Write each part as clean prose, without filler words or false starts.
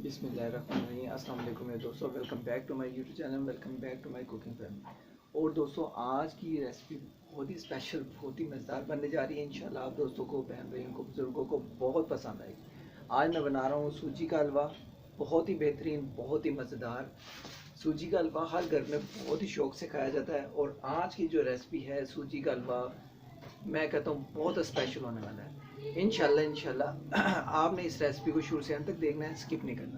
बिस्मिल्लाहिर्रहमानिर्रहीम। अस्सलाम वालेकुम दोस्तों, welcome back to my YouTube channel, welcome back to my cooking family. और दोस्तों, आज की रेसिपी बहुत ही स्पेशल, बहुत ही मज़ेदार बनने जा रही है। इंशाल्लाह आप दोस्तों को, बहन भाइयों को, बुज़ुर्गों को बहुत पसंद आएगी। आज मैं बना रहा हूँ सूजी का हलवा। बहुत ही बेहतरीन, बहुत ही मज़ेदार सूजी का हलवा हर घर में बहुत ही शौक़ से खाया जाता है। और आज की जो रेसिपी है सूजी का हलवा, मैं कहता हूँ बहुत स्पेशल होने वाला है। इंशाल्लाह आपने इस रेसिपी को शुरू से अंत तक देखना है, स्किप नहीं करना।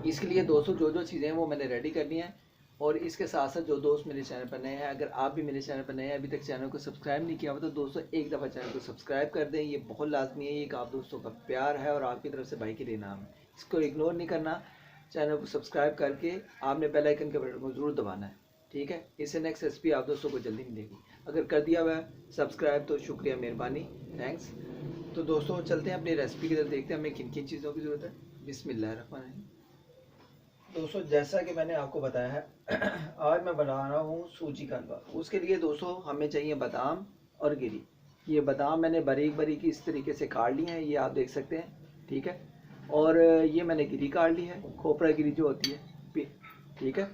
इसके लिए दोस्तों जो जो चीज़ें हैं वो मैंने रेडी करनी है। और इसके साथ साथ जो दोस्त मेरे चैनल पर नए हैं, अगर आप भी मेरे चैनल पर नए हैं, अभी तक चैनल को सब्सक्राइब नहीं किया हुआ, तो दोस्तों एक दफ़ा चैनल को सब्सक्राइब कर दें। ये बहुत लाजमी है, एक आप दोस्तों का प्यार है और आपकी तरफ से भाई के लिए नाम है। इसको इग्नोर नहीं करना। चैनल को सब्सक्राइब करके आपने बेल आइकन के बटन को ज़रूर दबाना है, ठीक है। इससे नेक्स्ट रेसिपी आप दोस्तों को जल्दी मिलेगी। अगर कर दिया हुआ है सब्सक्राइब तो शुक्रिया, मेहरबानी, थैंक्स। तो दोस्तों चलते हैं अपनी रेसिपी की तरफ, देखते हैं हमें किन किन चीज़ों की ज़रूरत है। बिस्मिल्लाहिर्रहमानिर्रहीम। दोस्तों जैसा कि मैंने आपको बताया है, आज मैं बना रहा हूँ सूजी का हलवा। उसके लिए दोस्तों हमें चाहिए बादाम और गिरी। ये बादाम मैंने बारीक बारीक इस तरीके से काट लिए हैं, ये आप देख सकते हैं, ठीक है। और ये मैंने गिरी काट ली है, खोपरा गिरी जो होती है, ठीक है।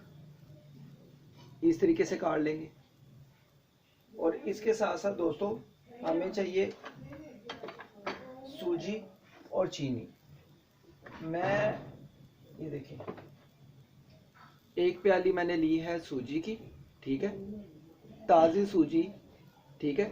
इस तरीके से काट लेंगे। और इसके साथ साथ दोस्तों हमें चाहिए सूजी और चीनी। मैं ये देखिए, एक प्याली मैंने ली है सूजी की, ठीक है, ताज़ी सूजी, ठीक है।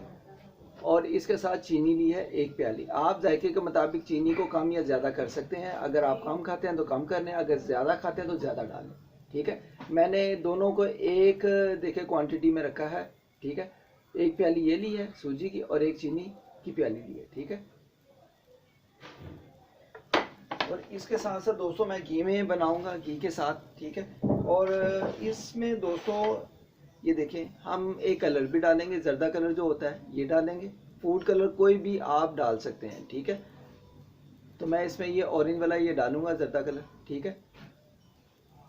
और इसके साथ चीनी ली है एक प्याली। आप जायके के मुताबिक चीनी को कम या ज़्यादा कर सकते हैं। अगर आप कम खाते हैं तो कम कर लें, अगर ज़्यादा खाते हैं तो ज़्यादा डालें, ठीक है। मैंने दोनों को एक देखिए क्वांटिटी में रखा है, ठीक है। एक प्याली ये ली है सूजी की और एक चीनी की प्याली ली है, ठीक है। और इसके साथ साथ दोस्तों मैं घी में बनाऊंगा, घी के साथ, ठीक है। और इसमें दोस्तों ये देखें, हम एक कलर भी डालेंगे, जर्दा कलर जो होता है ये डालेंगे। फूड कलर कोई भी आप डाल सकते हैं, ठीक है। तो मैं इसमें ये ऑरेंज वाला ये डालूंगा, जर्दा कलर, ठीक है।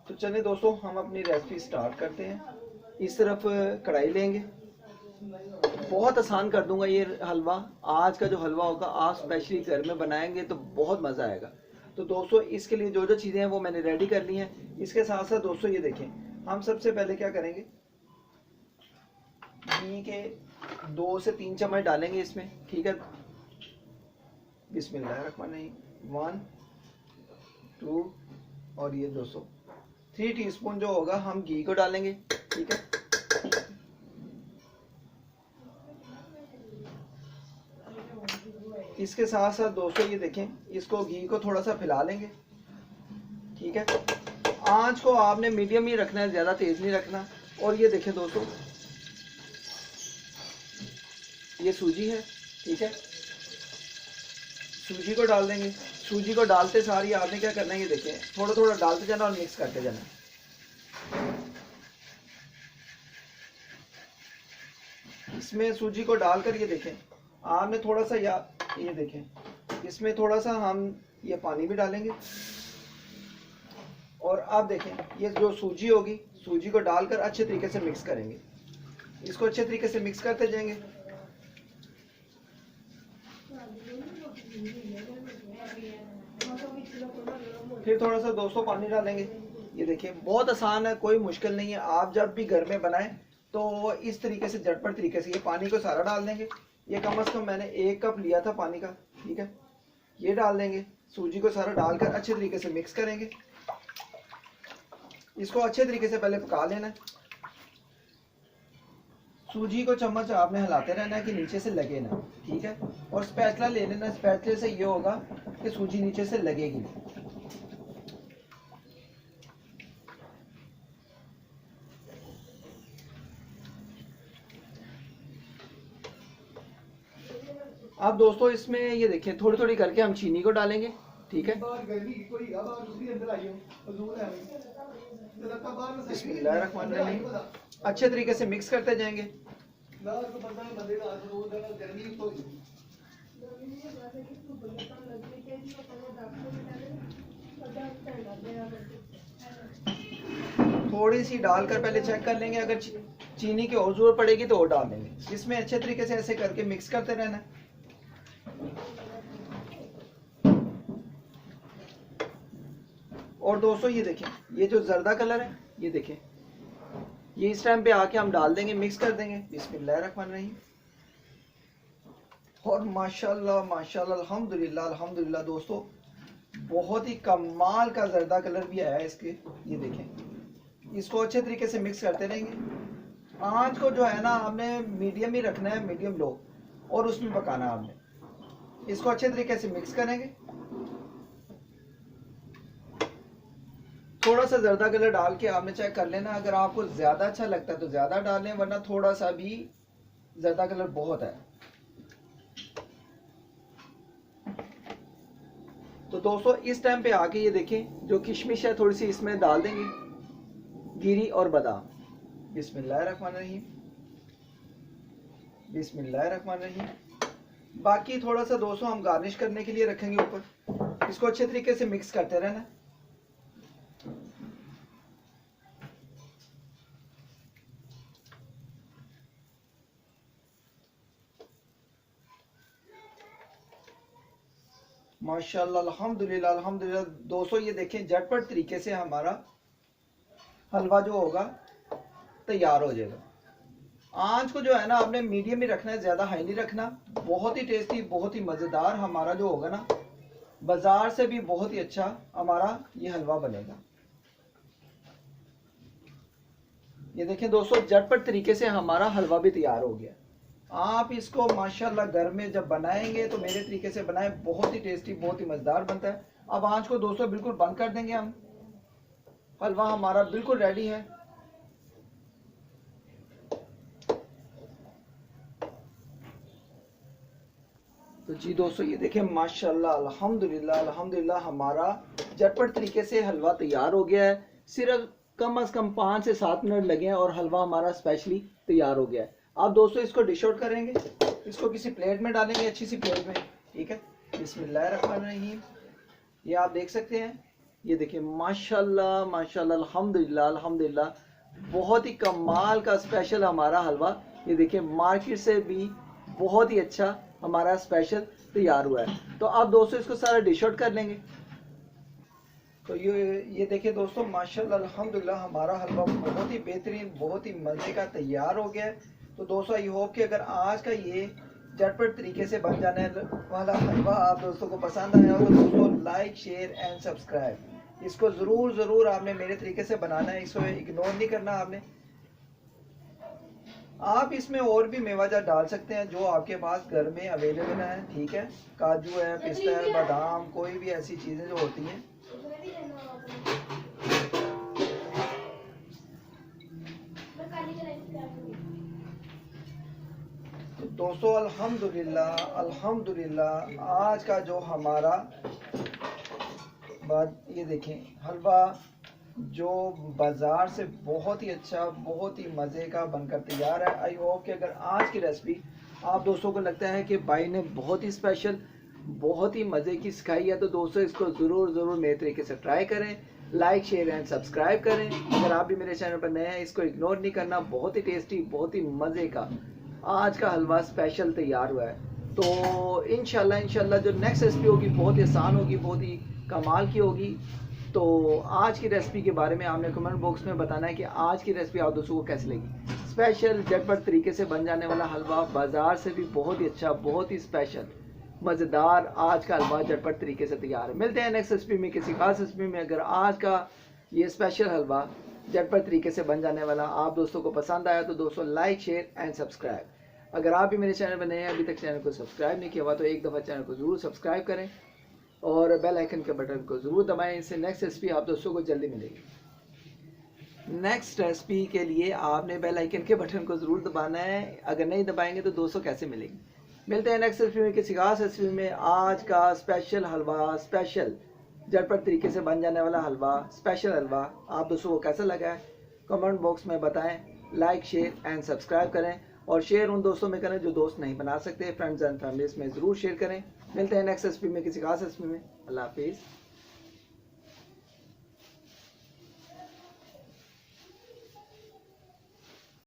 तो चलिए दोस्तों हम अपनी रेसिपी स्टार्ट करते हैं। इस तरफ कढ़ाई लेंगे। बहुत आसान कर दूंगा ये हलवा। आज का जो हलवा होगा आप स्पेशली घर में बनाएंगे तो बहुत मज़ा आएगा। तो दोस्तों इसके लिए जो जो चीज़ें हैं वो मैंने रेडी कर ली हैं। इसके साथ साथ दोस्तों ये देखें, हम सबसे पहले क्या करेंगे, घी के 2 से 3 चम्मच डालेंगे इसमें, ठीक है। बिस्मिल्लाहिर्रहमानिर्रहीम। 1 2 और ये दोस्तों 3 टीस्पून जो होगा हम घी को डालेंगे, ठीक है। इसके साथ साथ दोस्तों ये देखें, इसको घी को थोड़ा सा फैला लेंगे, ठीक है। आंच को आपने मीडियम ही रखना है, ज़्यादा तेज़ नहीं रखना। और ये देखें दोस्तों, ये सूजी है, ठीक है। सूजी को डाल देंगे। सूजी को डालते सारी आपने क्या करना है, ये देखें, थोड़ा थोड़ा डालते जाना और मिक्स करते जाना। इसमें सूजी को डालकर ये देखें, आपने थोड़ा सा ये देखें, इसमें थोड़ा सा हम ये पानी भी डालेंगे। और आप देखें, ये जो सूजी होगी, सूजी को डालकर अच्छे तरीके से मिक्स करेंगे। इसको अच्छे तरीके से मिक्स करते जाएंगे। फिर थोड़ा सा दोस्तों पानी डालेंगे। ये देखिए बहुत आसान है, कोई मुश्किल नहीं है। आप जब भी घर में बनाएं तो इस तरीके से, झटपट तरीके से ये पानी को सारा डाल देंगे। ये कम से कम मैंने 1 कप लिया था पानी का, ठीक है। ये डाल देंगे। सूजी को सारा डालकर अच्छे तरीके से मिक्स करेंगे। इसको अच्छे तरीके से पहले पका लेना है। सूजी को चम्मच आपने हिलाते रहना है कि नीचे से लगे ना, ठीक है। और स्पैचुला ले लेना, स्पैचुले से ये होगा कि सूजी नीचे से लगेगी नहीं। अब दोस्तों इसमें ये देखें, थोड़ी थोड़ी करके हम चीनी को डालेंगे, ठीक है। बिस्मिल्लाहिर्रहमानिर्रहीम। अच्छे तरीके से मिक्स करते जाएंगे। थोड़ी सी डालकर पहले चेक कर लेंगे, अगर चीनी की और जरूरत पड़ेगी तो और डाल देंगे। इसमें अच्छे तरीके से ऐसे करके मिक्स करते रहना है। और दोस्तों ये देखें, ये जो जर्दा कलर है, ये देखें, ये इस टाइम पे आके हम डाल देंगे, मिक्स कर देंगे। बिस्मिल्लाहिर्रहमानिर्रहीम। और माशाल्लाह माशाल्लाह अल्हम्दुलिल्लाह अल्हम्दुलिल्लाह दोस्तों, बहुत ही कमाल का जर्दा कलर भी आया है इसके। ये देखें, इसको अच्छे तरीके से मिक्स करते रहेंगे। आंच को जो है ना आपने मीडियम ही रखना है, मीडियम लो, और उसमें पकाना है आपने। इसको अच्छे तरीके से मिक्स करेंगे। थोड़ा सा जर्दा कलर डाल के आपने चेक कर लेना, अगर आपको ज्यादा अच्छा लगता है तो ज्यादा डाल लें, वरना थोड़ा सा भी जर्दा कलर बहुत है। तो दोस्तों इस टाइम पे आके ये देखें, जो किशमिश है थोड़ी सी इसमें डाल देंगे, गिरी और बादाम। बिस्मिल्लाहिर्रहमानिर्रहीम, बिस्मिल्लाहिर्रहमानिर्रहीम। बाकी थोड़ा सा दोस्तों हम गार्निश करने के लिए रखेंगे ऊपर। इसको अच्छे तरीके से मिक्स करते रहना। माशाल्लाह अल्हम्दुलिल्लाह अल्हम्दुलिल्लाह दोस्तों, ये देखें झटपट तरीके से हमारा हलवा जो होगा तैयार हो जाएगा। आंच को जो है ना आपने मीडियम ही रखना है, ज्यादा हाई नहीं रखना। बहुत ही टेस्टी, बहुत ही मजेदार हमारा जो होगा ना, बाजार से भी बहुत ही अच्छा हमारा ये हलवा बनेगा। ये देखें दोस्तों, झटपट तरीके से हमारा हलवा भी तैयार हो गया। आप इसको माशाल्लाह घर में जब बनाएंगे तो मेरे तरीके से बनाएं, बहुत ही टेस्टी, बहुत ही मजेदार बनता है। अब आंच को दोस्तों बिल्कुल बंद कर देंगे हम। हलवा हमारा बिल्कुल रेडी है। तो जी दोस्तों ये देखें, माशाल्लाह अल्हम्दुलिल्लाह अल्हम्दुलिल्लाह हमारा झटपट तरीके से हलवा तैयार हो गया है। सिर्फ कम से कम 5 से 7 मिनट लगे हैं और हलवा हमारा स्पेशली तैयार हो गया है। अब दोस्तों इसको डिश आउट करेंगे, इसको किसी प्लेट में डालेंगे, अच्छी सी प्लेट में, ठीक है। बिस्मिल्लाहिर्रहमानिर्रहीम। ये आप देख सकते हैं, ये देखिए माशाल्लाह माशाल्लाह अल्हम्दुलिल्लाह अल्हम्दुलिल्लाह, बहुत ही कमाल का स्पेशल हमारा हलवा। ये देखिए मार्केट से भी बहुत ही अच्छा हमारा स्पेशल तैयार हुआ है। तो अब दोस्तों इसको सारा डिश आउट कर लेंगे। तो ये देखिए दोस्तों, माशाल्लाह अल्हम्दुलिल्लाह हमारा हलवा बहुत ही बेहतरीन, बहुत ही मज़े का तैयार हो गया है। तो दोस्तों आई होप कि अगर आज का ये झटपट तरीके से बन जाने वाला हलवा आप दोस्तों को पसंद आया हो तो दोस्तों लाइक, शेयर एंड सब्सक्राइब। इसको ज़रूर आपने मेरे तरीके से बनाना है, इसको इग्नोर नहीं करना आपने। आप इसमें और भी मेवाजात डाल सकते हैं जो आपके पास घर में अवेलेबल है, ठीक है। काजू है, पिस्ता है, बादाम, कोई भी ऐसी चीज़ें जो होती हैं। तो दोस्तों अल्हम्दुलिल्लाह अल्हम्दुलिल्लाह आज का जो हमारा ये देखें हलवा जो बाज़ार से बहुत ही अच्छा, बहुत ही मज़े का बनकर तैयार है। आई होप कि अगर आज की रेसिपी आप दोस्तों को लगता है कि भाई ने बहुत ही स्पेशल, बहुत ही मज़े की सिखाई है, तो दोस्तों इसको ज़रूर मेरे तरीके से ट्राई करें। लाइक, शेयर एंड सब्सक्राइब करें। अगर आप भी मेरे चैनल पर नए हैं, इसको इग्नोर नहीं करना। बहुत ही टेस्टी, बहुत ही मज़े का आज का हलवा स्पेशल तैयार हुआ है। तो इंशाल्लाह जो नेक्स्ट रेसिपी होगी बहुत ही आसान होगी, बहुत ही कमाल की होगी। तो आज की रेसिपी के बारे में आपने कमेंट बॉक्स में बताना है कि आज की रेसिपी आप दोस्तों को कैसी लगी। स्पेशल झटपट तरीके से बन जाने वाला हलवा, बाज़ार से भी बहुत ही अच्छा, बहुत ही स्पेशल मज़ेदार आज का हलवा झटपट तरीके से तैयार है। मिलते हैं नेक्स्ट रेसिपी में, किसी खास रेसिपी में। अगर आज का ये स्पेशल हलवा झटपट तरीके से बन जाने वाला आप दोस्तों को पसंद आया तो दोस्तों लाइक, शेयर एंड सब्सक्राइब। अगर आप भी मेरे चैनल पर नए हैं, अभी तक चैनल को सब्सक्राइब नहीं किया हुआ, तो एक दफ़ा चैनल को ज़रूर सब्सक्राइब करें और बेल आइकन के बटन को ज़रूर दबाएं। इससे नेक्स्ट रेसिपी आप दोस्तों को जल्दी मिलेगी। नेक्स्ट रेसिपी के लिए आपने बेल आइकन के बटन को ज़रूर दबाना है, अगर नहीं दबाएंगे तो दोस्तों कैसे मिलेगी। मिलते हैं नेक्स्ट रेसिपी में, किसी खास रेसिपी में। आज का स्पेशल हलवा, स्पेशल झटपट तरीके से बन जाने वाला हलवा, स्पेशल हलवा आप दोस्तों को कैसा लगा है कमेंट बॉक्स में बताएं। लाइक, शेयर एंड सब्सक्राइब करें और शेयर उन दोस्तों में करें जो दोस्त नहीं बना सकते। फ्रेंड्स एंड फैमिलीज में ज़रूर शेयर करें। मिलते हैं नेक्स्ट रेसिपी में, किसी खास रेसिपी में। अल्लाह हाफिज़।